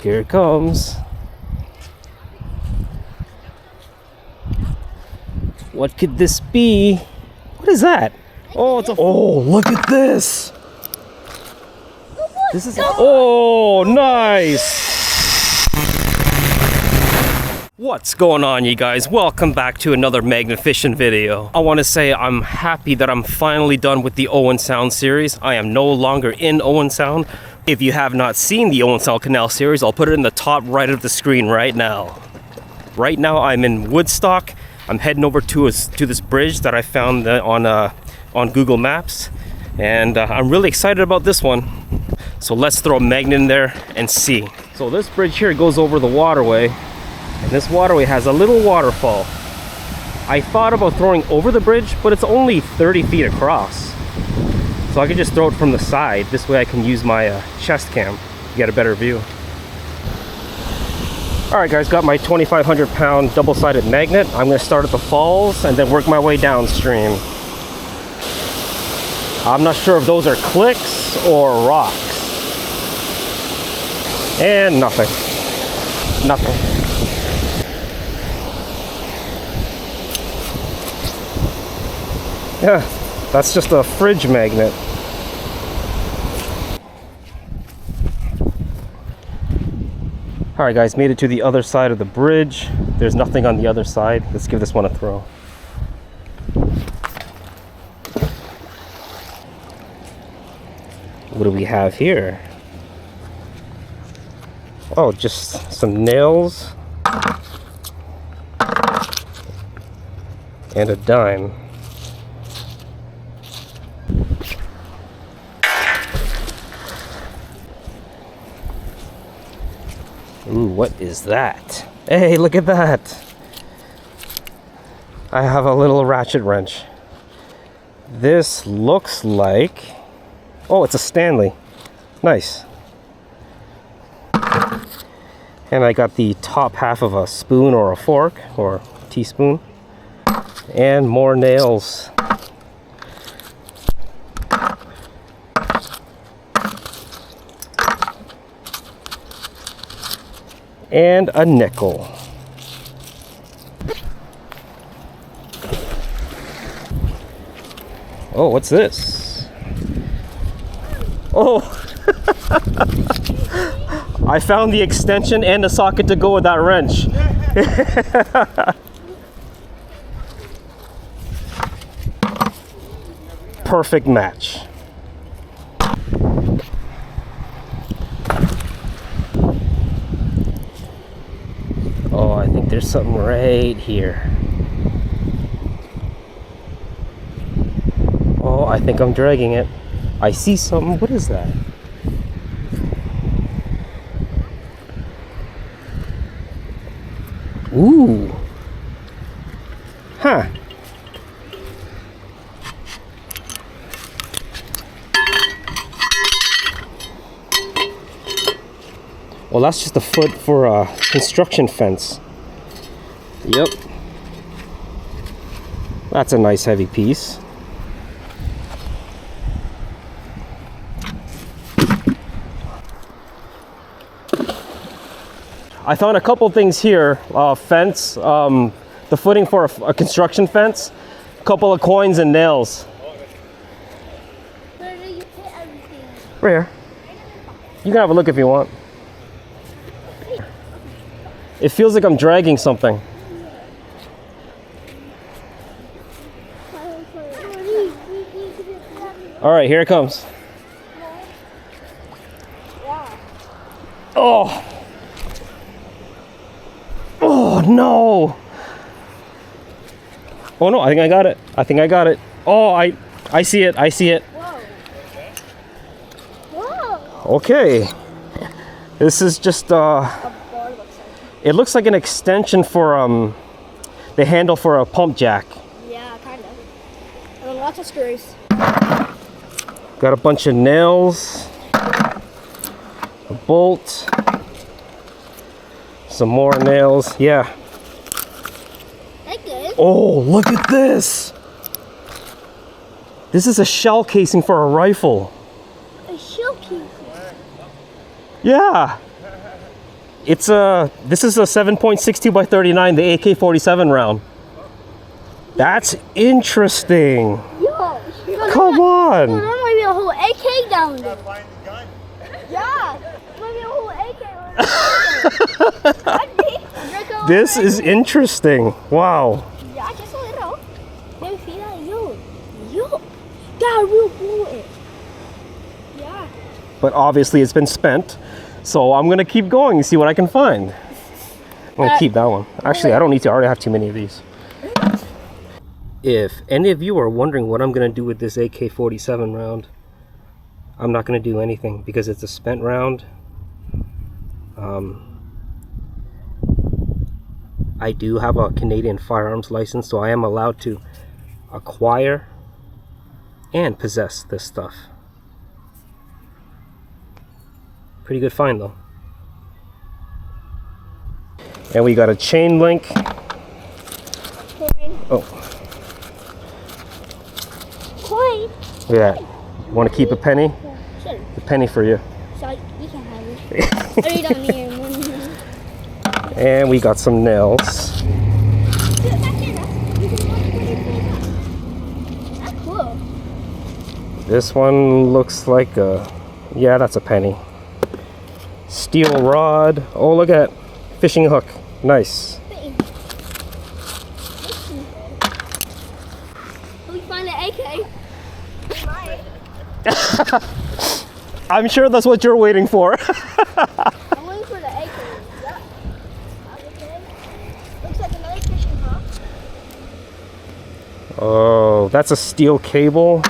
Here it comes. What could this be? What is that? Oh, it's a... Oh, look at this! This is... Oh, nice! What's going on, you guys? Welcome back to another magnet fishing video. I want to say I'm happy that I'm finally done with the Owen Sound series. I am no longer in Owen Sound. If you have not seen the Owen Sound Canal series, I'll put it in the top right of the screen right now. Right now I'm in Woodstock. I'm heading over to this bridge that I found on Google Maps, and I'm really excited about this one. So let's throw a magnet in there and see. So this bridge here goes over the waterway. And this waterway has a little waterfall. I thought about throwing over the bridge, but it's only 30 feet across. So I could just throw it from the side. This way I can use my chest cam to get a better view. Alright guys, got my 2,500 pound double-sided magnet. I'm going to start at the falls and then work my way downstream. I'm not sure if those are clicks or rocks. And nothing. Nothing. Yeah, that's just a fridge magnet. Alright guys, made it to the other side of the bridge. There's nothing on the other side. Let's give this one a throw. What do we have here? Oh, just some nails and a dime. Ooh, what is that? Hey, look at that! I have a little ratchet wrench. This looks like... Oh, it's a Stanley. Nice. And I got the top half of a spoon or a fork or teaspoon. And more nails. And a nickel. Oh, what's this? Oh! I found the extension and the socket to go with that wrench. Perfect match. Oh, I think there's something right here. Oh, I think I'm dragging it. I see something. What is that? Ooh. Huh. Well, that's just a foot for a construction fence. Yep. That's a nice heavy piece. I found a couple things here. Fence, the footing for a construction fence, a couple of coins and nails. Where do you put everything? Right here. You can have a look if you want. It feels like I'm dragging something. All right, here it comes. Oh. Oh, no. Oh, no, I think I got it. I think I got it. Oh, I see it. I see it. Whoa. Okay. This is just, it looks like an extension for, the handle for a pump jack. Yeah, kind of. And then lots of screws. Got a bunch of nails, a bolt, some more nails. Yeah. That's good. Oh, look at this. This is a shell casing for a rifle. A shell casing. Yeah. It's this is a 7.62 by 39, the AK-47 round. That's interesting. Yo, Come on. there might be a whole AK down there. Yeah, there might be a whole AK. This is interesting. Wow. Yeah, just a little. Let me see that. Yo, that real bullet. Yeah. But obviously it's been spent. So I'm gonna keep going and see what I can find. I'm gonna keep that one. Actually, I don't need to. I already have too many of these. If any of you are wondering what I'm gonna do with this AK-47 round, I'm not gonna do anything because it's a spent round. I do have a Canadian firearms license, so I am allowed to acquire and possess this stuff. Pretty good find though. And we got a chain link. Coin. Oh, Coin. look at that. You want to keep a penny? Sure. A penny for you. So you can have it. I really don't need your money. And we got some nails. That's cool. This one looks like a, yeah, that's a penny. Steel rod. Oh, look at that. Fishing hook. Nice. We find an AK. We might. I'm sure that's what you're waiting for. I'm waiting for the AK. Yeah. Okay. Looks like another fishing hook. Oh, that's a steel cable.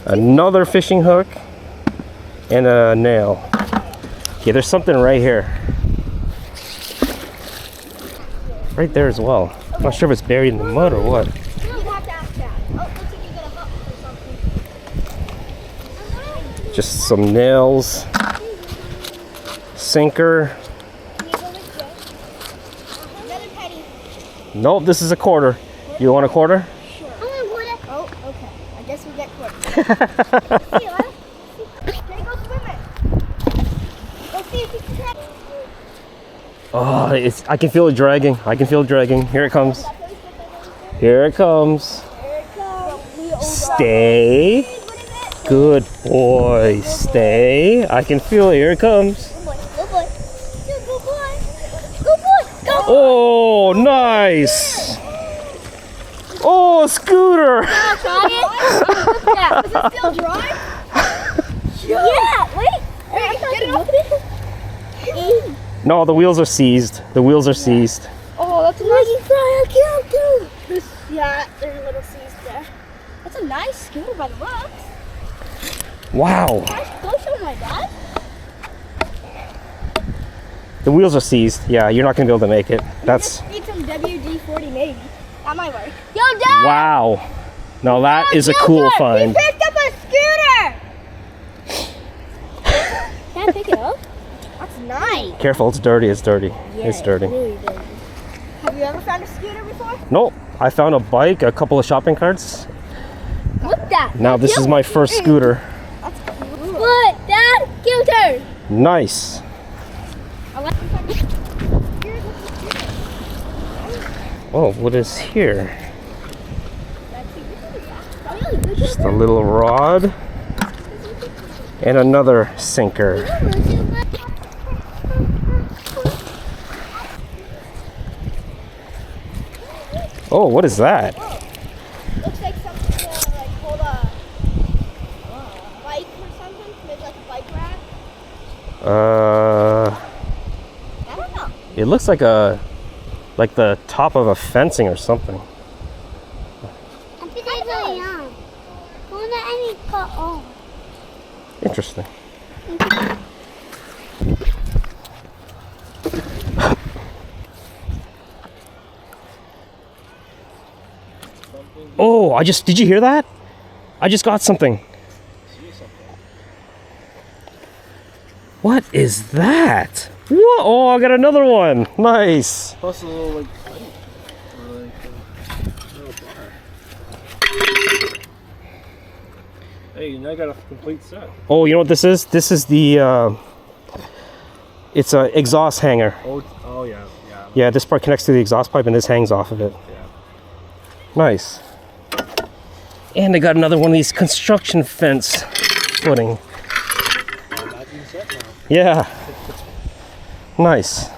Another fishing hook. And a nail. Okay, there's something right here. Right there as well. I'm not sure if it's buried in the mud or what. You'd have to ask that. Oh, looks like you got a hook or something. Just some nails. Sinker. Another penny. Nope, this is a quarter. You want a quarter? Sure. I want a quarter. Oh, okay. I guess we get quarters. See you, huh? Can you go swimming? Let's see if you can catch. Oh, I can feel it dragging. I can feel it dragging. Here it comes. Here it comes. Here it comes. Stay. Good boy. Stay. I can feel it. Here it comes. Good boy. Good boy. Good boy. Good boy. Go. Oh, nice. Oh, a scooter. Try it. Look at that. Is it still dry? Yeah. Wait. Get it open. No, the wheels are seized. The wheels are seized. Oh, that's a nice. I can't do this. Yeah, there's a little seized there. That's a nice scooter by the rocks. Wow. Can I go show my dad? The wheels are seized. Yeah, you're not going to be able to make it. That's... Just need some WD-40 maybe. That might work. Yo, Dad! Wow. No, that is a cool find. He picked up a scooter! Can I pick it up? That's nice. Careful, it's dirty. It's dirty. It's dirty. Really dirty. Have you ever found a scooter before? Nope. I found a bike, a couple of shopping carts. Look that. Now this is my first scooter. That's cool. Look, that scooter. Nice. Oh, what is here? Just a little rod and another sinker. Oh, what is that? Looks like something to like hold a bike or something. Maybe like a bike rack. I don't know. It looks like the top of a fencing or something. Interesting. Oh, did you hear that? I just got something. What is that? Whoa, oh, I got another one. Nice. Plus a little like little bar. Hey, now I got a complete set. Oh, you know what this is? This is the It's a exhaust hanger. Oh yeah, yeah. Yeah, this part connects to the exhaust pipe and this hangs off of it. Yeah. Nice. And they got another one of these construction fence footing. That being set now. Yeah. Nice.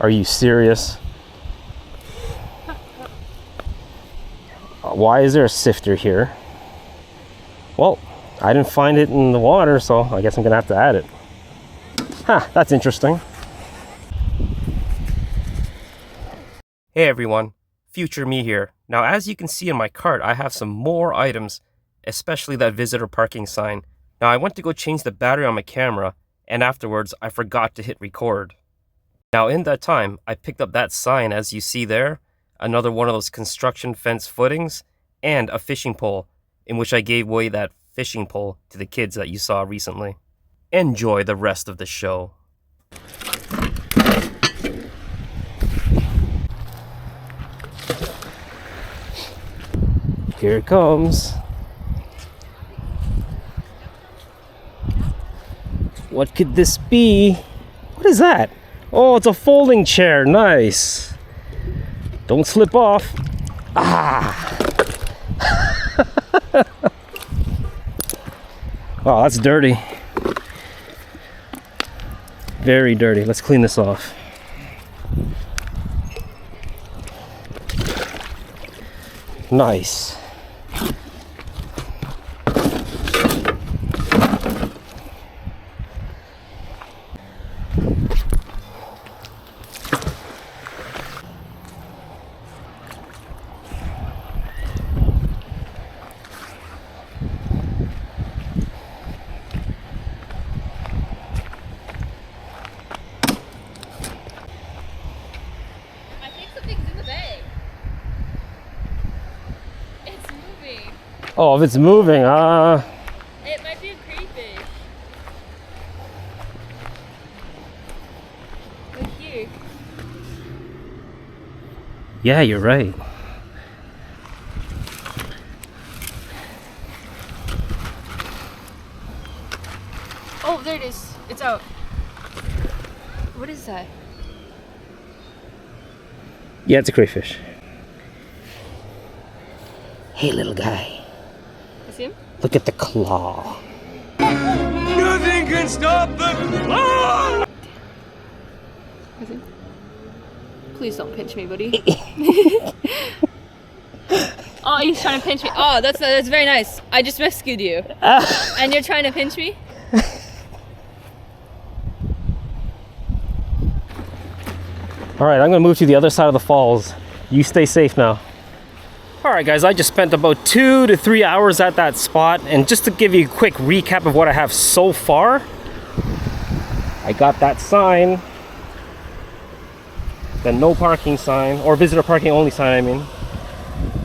Are you serious? Why is there a sifter here? Well, I didn't find it in the water, so I guess I'm gonna have to add it. Huh, that's interesting. Hey everyone, future me here. Now as you can see in my cart, I have some more items, especially that visitor parking sign. Now I went to go change the battery on my camera, and afterwards I forgot to hit record. Now in that time, I picked up that sign as you see there, another one of those construction fence footings, and a fishing pole, in which I gave away that fishing pole to the kids that you saw recently. Enjoy the rest of the show. Here it comes. What could this be? What is that? Oh, it's a folding chair. Nice. Don't slip off. Ah. Oh, that's dirty. Very dirty. Let's clean this off. Nice. Oh, if it's moving, It might be a crayfish. Look here. yeah, you're right. Oh, there it is. It's out. What is that? Yeah, it's a crayfish. Hey, little guy. You see him? Look at the claw. Nothing can stop the claw! You see him? Please don't pinch me, buddy. Oh, he's trying to pinch me. Oh, that's very nice. I just rescued you. And you're trying to pinch me? All right, I'm gonna move to the other side of the falls. You stay safe now. All right, guys, I just spent about 2 to 3 hours at that spot, and just to give you a quick recap of what I have so far, I got that sign, the no parking sign, or visitor parking only sign, I mean,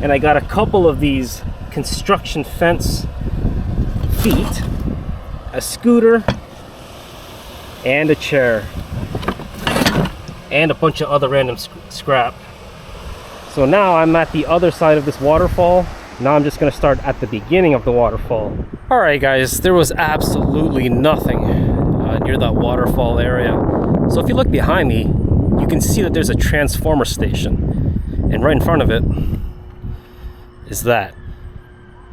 and I got a couple of these construction fence feet, a scooter, and a chair, and a bunch of other random scrap. So now I'm at the other side of this waterfall. Now I'm just gonna start at the beginning of the waterfall. All right, guys, there was absolutely nothing near that waterfall area. So if you look behind me, you can see that there's a transformer station, and right in front of it is that.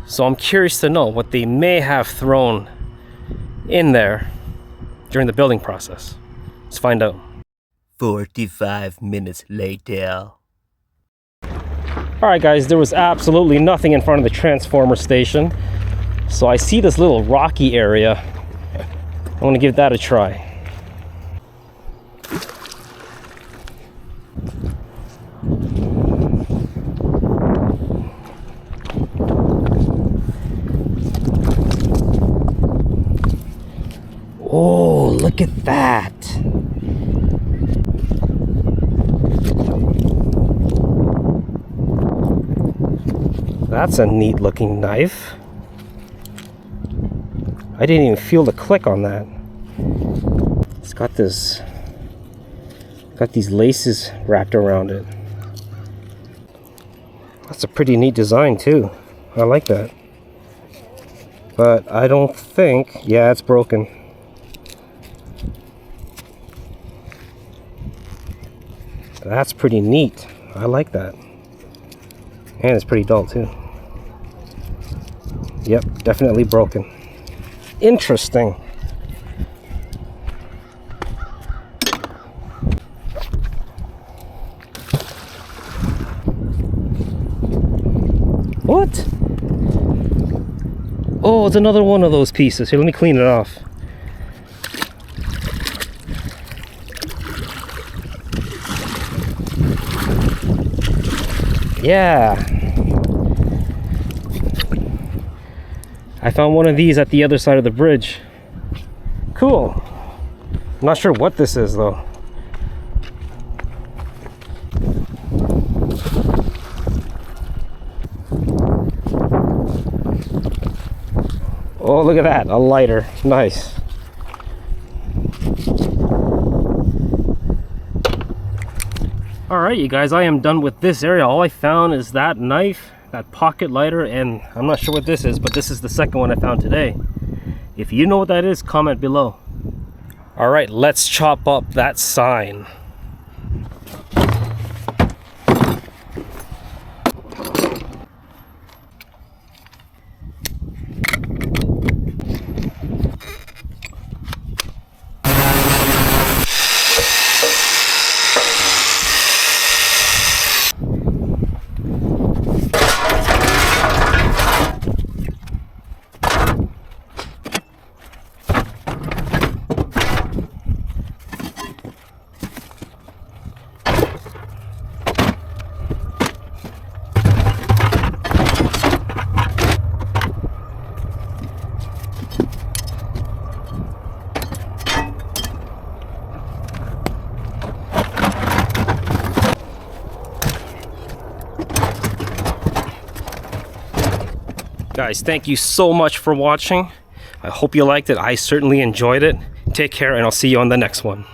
So I'm curious to know what they may have thrown in there during the building process. Let's find out. 45 minutes later. All right, guys, there was absolutely nothing in front of the transformer station. So I see this little rocky area. I'm gonna give that a try. Oh, look at that. That's a neat looking knife. I didn't even feel the click on that. It's got this Got these laces wrapped around it. That's a pretty neat design too. I like that. But I don't think, yeah, it's broken. That's pretty neat. I like that. And it's pretty dull too. Yep, definitely broken. Interesting. What? Oh, it's another one of those pieces. Here, let me clean it off. Yeah. I found one of these at the other side of the bridge. Cool. I'm not sure what this is though. Oh, look at that, a lighter. Nice. Alright, you guys, I am done with this area. All I found is that knife, that pocket lighter, and I'm not sure what this is, but this is the second one I found today. If you know what that is, comment below. Alright, let's chop up that sign. Guys, thank you so much for watching. I hope you liked it. I certainly enjoyed it. Take care, and I'll see you on the next one.